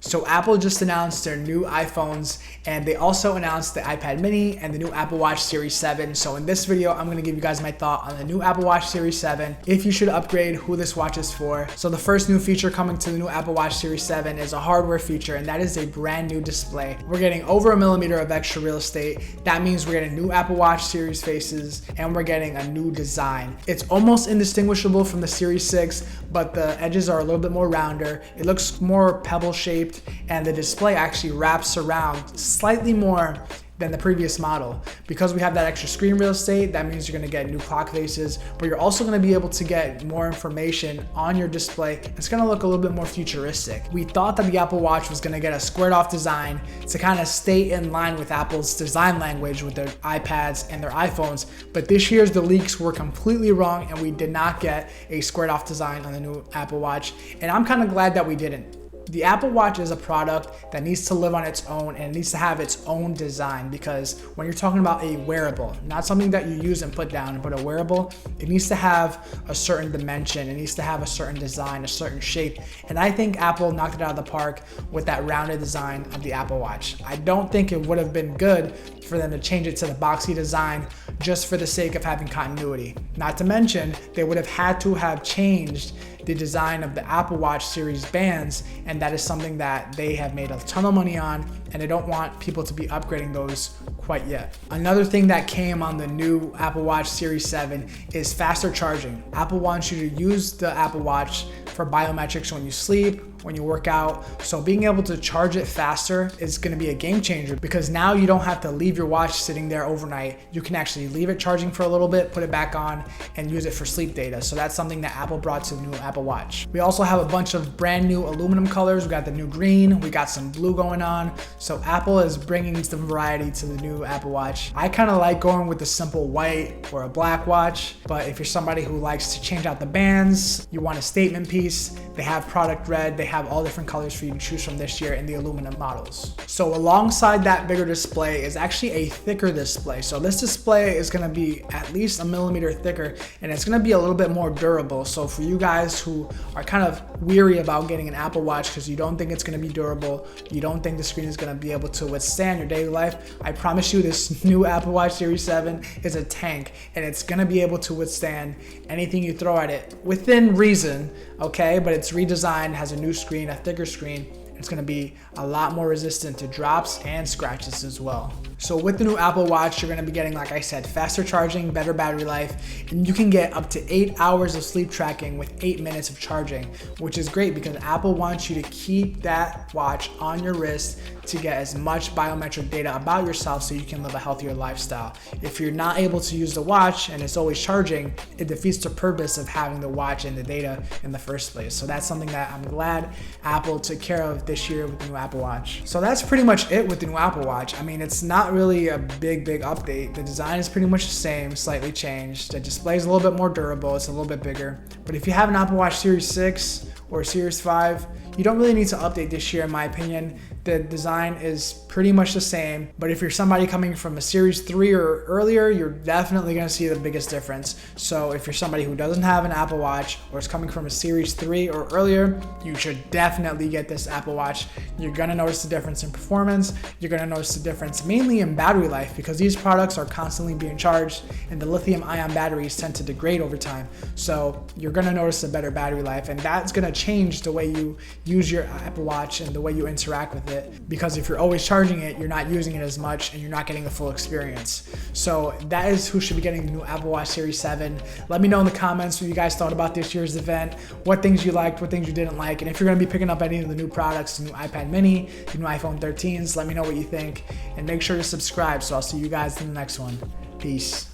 So Apple just announced their new iPhones, and they also announced the iPad mini and the new Apple Watch Series 7. So in this video, I'm gonna give you guys my thought on the new Apple Watch Series 7, if you should upgrade, who this watch is for. So the first new feature coming to the new Apple Watch Series 7 is a hardware feature, and that is a brand new display. We're getting over 1 millimeter of extra real estate. That means we're getting new Apple Watch Series faces, and we're getting a new design. It's almost indistinguishable from the Series 6, but the edges are a little bit more rounder. It looks more pebble shaped, and the display actually wraps around slightly more than the previous model. Because we have that extra screen real estate, that means you're gonna get new clock faces, but you're also gonna be able to get more information on your display. It's gonna look a little bit more futuristic. We thought that the Apple Watch was gonna get a squared off design to kind of stay in line with Apple's design language with their iPads and their iPhones, but this year's the leaks were completely wrong, and we did not get a squared off design on the new Apple Watch, and I'm kind of glad that we didn't. The Apple Watch is a product that needs to live on its own, and it needs to have its own design, because when you're talking about a wearable, not something that you use and put down, but a wearable, it needs to have a certain dimension, it needs to have a certain design, a certain shape, and I think Apple knocked it out of the park with that rounded design of the Apple Watch. I don't think it would have been good for them to change it to the boxy design just for the sake of having continuity. Not to mention, they would have had to have changed the design of the Apple Watch Series bands, and that is something that they have made a ton of money on, and they don't want people to be upgrading those quite yet. Another thing that came on the new Apple Watch Series 7 is faster charging. Apple wants you to use the Apple Watch for biometrics when you sleep, when you work out. So being able to charge it faster is going to be a game changer, because now you don't have to leave your watch sitting there overnight. You can actually leave it charging for a little bit, put it back on, and use it for sleep data. So that's something that Apple brought to the new Apple Watch. We also have a bunch of brand new aluminum colors. We got the new green, we got some blue going on. So Apple is bringing some variety to the new Apple Watch. I kind of like going with the simple white or a black watch, but if you're somebody who likes to change out the bands, you want a statement piece, they have product red, they have all different colors for you to choose from this year in the aluminum models. So alongside that bigger display is actually a thicker display. So this display is going to be at least 1 millimeter thicker, and it's going to be a little bit more durable. So for you guys who are kind of weary about getting an Apple Watch because you don't think it's going to be durable, you don't think the screen is going to be able to withstand your daily life, I promise you this new Apple Watch Series 7 is a tank, and it's going to be able to withstand anything you throw at it within reason, okay? But it's redesigned, has a new screen, a thicker screen. It's going to be a lot more resistant to drops and scratches as well. So with the new Apple Watch, you're going to be getting, like I said, faster charging, better battery life, and you can get up to 8 hours of sleep tracking with 8 minutes of charging, which is great because Apple wants you to keep that watch on your wrist to get as much biometric data about yourself so you can live a healthier lifestyle. If you're not able to use the watch and it's always charging, it defeats the purpose of having the watch and the data in the first place. So that's something that I'm glad Apple took care of this year with the new Apple Watch. So that's pretty much it with the new Apple Watch. I mean, it's not really a big update. The design is pretty much the same, slightly changed. The display is a little bit more durable, it's a little bit bigger. But if you have an Apple Watch Series 6 or Series 5, you don't really need to update this year in my opinion. The design is pretty much the same, but if you're somebody coming from a Series 3 or earlier, you're definitely going to see the biggest difference. So if you're somebody who doesn't have an Apple Watch or is coming from a Series 3 or earlier, you should definitely get this Apple Watch. You're going to notice the difference in performance. You're going to notice the difference mainly in battery life, because these products are constantly being charged and the lithium ion batteries tend to degrade over time. So you're going to notice a better battery life, and that's going to change the way you use your Apple Watch and the way you interact with it, because if you're always charging it, you're not using it as much and you're not getting the full experience. So that is who should be getting the new Apple Watch Series 7. Let me know in the comments what you guys thought about this year's event, what things you liked, what things you didn't like, and if you're going to be picking up any of the new products, the new iPad mini, the new iPhone 13s, let me know what you think, and make sure to subscribe. So I'll see you guys in the next one. Peace.